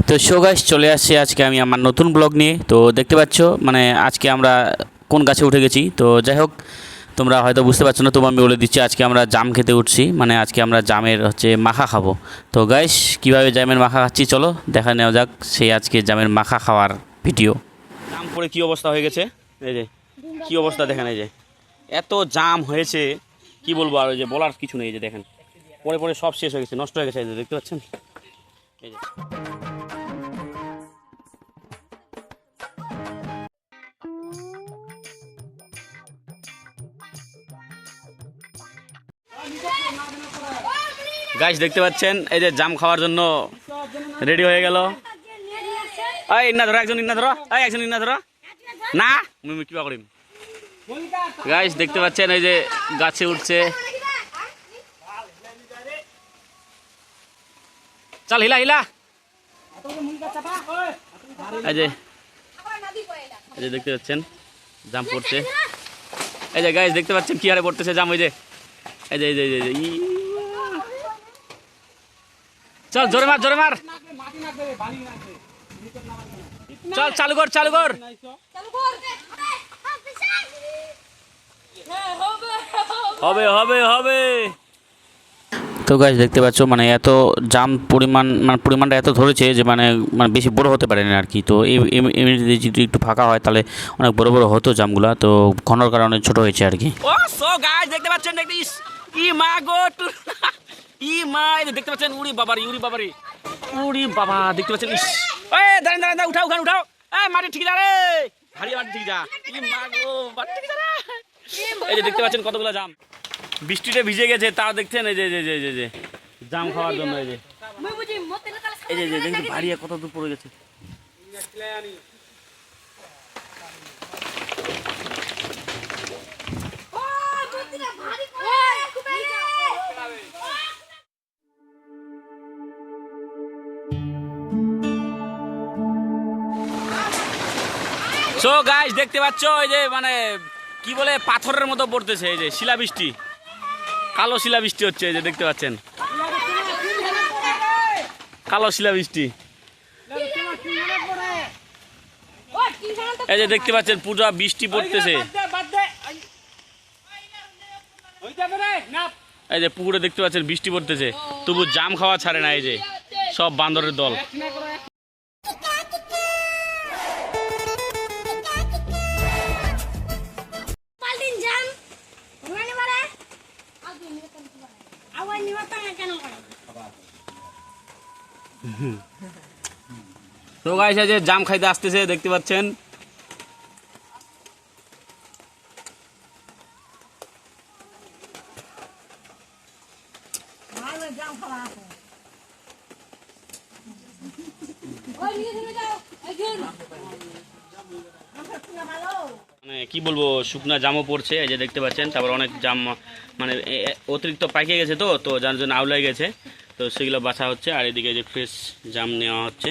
তো so guys চলে আসছে আজকে আমি আমার নতুন ব্লগ নিয়ে। তো দেখতে পাচ্ছ মানে আজকে আমরা কোন গাছে উঠে গেছি। তো যাই হোক তোমরা হয়তো বুঝতে পারছো না, তবু আমি বলে দিচ্ছি আজকে আমরা জাম খেতে উঠছি। মানে আজকে আমরা জামের মাখা খাবো। তো গাইস কীভাবে জামের মাখা খাচ্ছি চলো দেখা নেওয়া যাক সেই আজকে জামের মাখা খাওয়ার ভিডিও। জাম পড়ে কী অবস্থা হয়ে গেছে, এই যে কী অবস্থা দেখেন, এই যে এত জাম হয়েছে কি বলবো, আর ওই যে বলার কিছু নেই। এই যে দেখেন পরে পরে সব শেষ হয়ে গেছে, নষ্ট হয়ে গেছে, এই যে দেখতে পাচ্ছেন। এই যে গাইস দেখতে পাচ্ছেন এই যে জাম খাওয়ার জন্য রেডি হয়ে গেল। এই ইন্না ধরো, একজন ইন্না ধরো, এই একজন ইন্না ধরো না, আমি কিবা করিম। গাইস দেখতে পাচ্ছেন এই যে গাছে উঠছে, চল হিলা হিলা। এই যে দেখতে পাচ্ছেন জাম পড়ছে। এই যে গাইস দেখতে পাচ্ছেন কি হারে পড়তেছে জাম। ওই যে এই যে চল জোরে মার জোরে মার, চল চালু কর চালু কর। হবে হবে হবে। তো গাইস দেখতে পাচ্ছ মানে এত জাম পরিমাণটা এত ধরেছে যে মানে বেশি বড় হতে পারে না আর কি। তো এমনিতে যদি একটু ফাঁকা হয় তাহলে অনেক বড় বড় হতো জামগুলা, তো ঘনর কারণে ছোট হয়েছে আর কি। ও সো গাইস দেখতে পাচ্ছেন, দেখতিস ই মা গো ই মা, দেখতে পাচ্ছেন উড়ি বাবারি উড়ি বাবা দেখতে পাচ্ছেন। ইস এই দাঁড়ান দাঁড়ান উঠাও ওখানে উঠাও, এই মাটি ঠিক যা রে, ভারী মাটি ঠিক যা। ই মা গো মাটি ঠিক যা রে। এই যে দেখতে পাচ্ছেন কতগুলো জাম বৃষ্টিতে ভিজে গেছে, তাও দেখছেন এই যে জাম খাওয়ার জন্য। এই যে দেখুন ভারী কত দূর পড়ে গেছে। সো গাইস দেখতে পাচ্ছ এই যে মানে কি বলে পাথরের মতো পড়তেছে, এই যে শিলাবৃষ্টি, কালো শিলাবৃষ্টি হচ্ছে। এই যে দেখতে পাচ্ছেন কালো শিলাবৃষ্টি। এই যে দেখতে পাচ্ছেন পুরো বৃষ্টি পড়তেছে। এই যে পুকুরে দেখতে পাচ্ছেন বৃষ্টি পড়তেছে, তবু জাম খাওয়া ছাড়ে না। এই যে সব বান্দরের দল। তো গাইস এই যে জাম খাইতে আসতেছে দেখতে পাচ্ছেন। মানে কি বলবো, শুকনা জামও পড়ছে এই যে দেখতে পাচ্ছেন। তারপর অনেক জাম মানে অতিরিক্ত পাকে গেছে, তো যার জন্য আউলাই গেছে, তো সেগুলো বাছা হচ্ছে। আর এদিকে যে ফ্রেশ জাম নেওয়া হচ্ছে,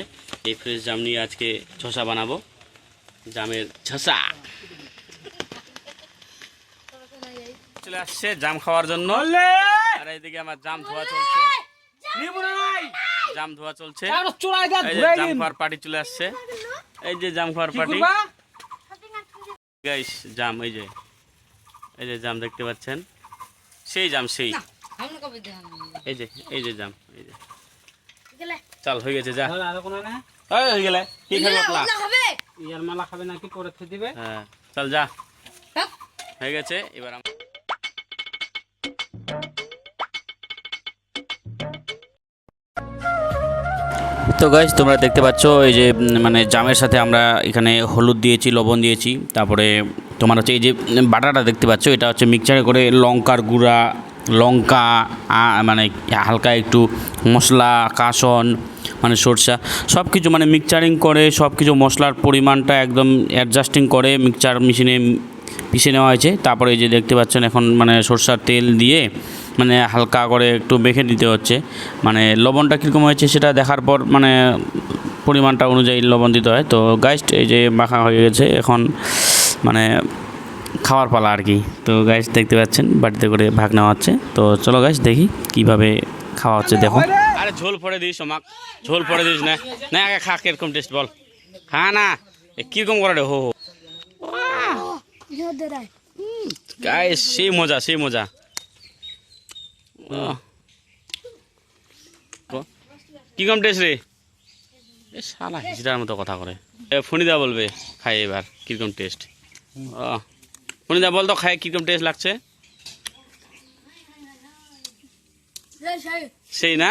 এই ফ্রেশ জাম নিয়ে আজকে ঝসা বানাবো, জামের ঝসা। চলে আসছে জাম খাওয়ার জন্য, আর এইদিকে আমার জাম ধোয়া চলছে, জাম ধোয়া চলছে। জাম খাওয়ার পার্টি চলে আসছে, এই যে জাম খাওয়ার পার্টি গাইস। জাম এই যে জাম দেখতে পাচ্ছেন, সেই জাম সেই এই যে জাম, এই যে চল হয়ে গেছে যা হয়ে গেলে কি খাবে ইয়ার মালা খাবে নাকি পরে খেতে দিবে। হ্যাঁ চল যা হয়ে গেছে। এবার তো গাইস তোমরা দেখতে পাচ্ছ এই যে মানে জামের সাথে আমরা এখানে হলুদ দিয়েছি, লবণ দিয়েছি, তারপরে তোমার হচ্ছে এই যে বাটাটা দেখতে পাচ্ছ, এটা হচ্ছে মিক্সচারে করে লঙ্কার গুঁড়া, লঙ্কা মানে হালকা একটু মশলা, কাসন মানে সরষা, সব কিছু মানে মিক্সচারিং করে সব কিছু মশলার পরিমাণটা একদম অ্যাডজাস্টিং করে মিক্সচার মেশিনে পিষে নেওয়া হয়েছে। তারপরে এই যে দেখতে পাচ্ছেন এখন মানে সরষার তেল দিয়ে মানে হালকা করে একটু মেখে দিতে হচ্ছে। মানে লবণটা কীরকম হয়েছে সেটা দেখার পর মানে পরিমাণটা অনুযায়ী লবণ দিতে হয়। তো গাইস এই যে মাখা হয়ে গেছে, এখন মানে খাওয়ার পালা আর কি। তো গাইস দেখতে পাচ্ছেন বাটিতে করে ভাগ নেওয়া হচ্ছে। তো চলো গাইস দেখি কীভাবে খাওয়া হচ্ছে, দেখো। আরে ঝোল পড়ে দিস আমাক, ঝোল পড়ে দিস না। না আগে খা, কিরকম টেস্ট বল, খা না। কিরকম করে রে, হো হো গাইস, সেই মজা, সেই মজা। কিরকম টেস্ট রে? এ শালা হিজড়ার মতো কথা করে। ফণিদা বলবে খাই এবার কিরকম টেস্ট। ফণিদা বল তো খাই কিরকম টেস্ট লাগছে? সেই না,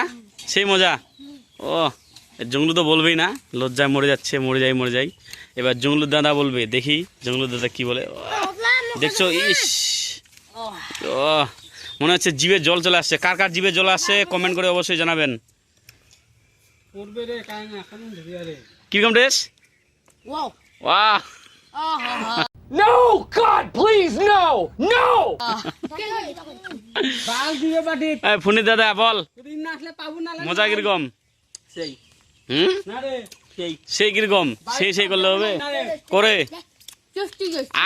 সেই মজা। ও জঙ্গলু তো বলবেই না, লজ্জায় মরে যাচ্ছে, মরে যাই। এবার জঙ্গলুর দাদা বলবে, দেখি জঙ্গলুর দাদা কি বলে। দেখছো, ইস, ও মনে হচ্ছে জিভে জল চলে আসছে। কার কার জিভে জল আসছে কমেন্ট করে অবশ্যই জানাবেন। কিরকম test? Wow, No, God, please, no, no. ফণি দাদা বল মজা কিরকম? হুম, সেই কিরকম? সেই করলে হবে করে?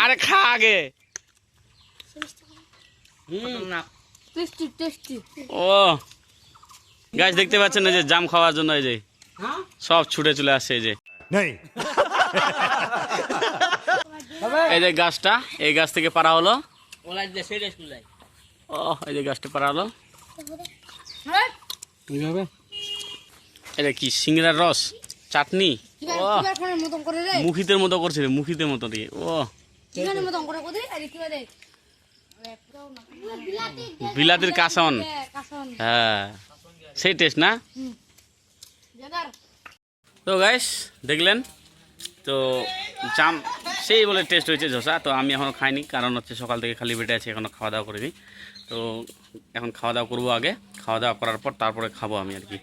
আরে খা আগে। ও গাছ দেখতে পাচ্ছেন এই যে জাম খাওয়ার জন্য এই যে সব ছুটে চলে আসছে। এই যে এই যে গাছটা, এই গাছ থেকে পারা হলো। ও এই যে গাছটা পারা হলো। এটা কি সিংড়ার রস, চাটনি? ও মুখিতের মতো করছে, মুখিতের মতো দিয়ে। ও বিলাতির কাসন, হ্যাঁ সেই টেস্ট না? তো গাইস দেখলেন তো, জাম সেই বলে টেস্ট হয়েছে ধোসা। তো আমি এখনও খাইনি, কারণ হচ্ছে সকাল থেকে খালি পেটে আছি, এখনও খাওয়া দাওয়া করিনি। তো এখন খাওয়া দাওয়া করবো আগে, খাওয়া দাওয়া করার পর তারপরে খাবো আমি আর কি।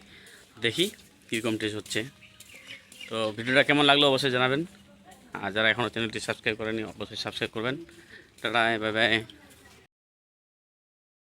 দেখি কীরকম টেস্ট হচ্ছে। তো ভিডিওটা কেমন লাগলো অবশ্যই জানাবেন, আর যারা এখনও চ্যানেলটি সাবস্ক্রাইব করেনি অবশ্যই সাবস্ক্রাইব করবেন। Tata, bye bye.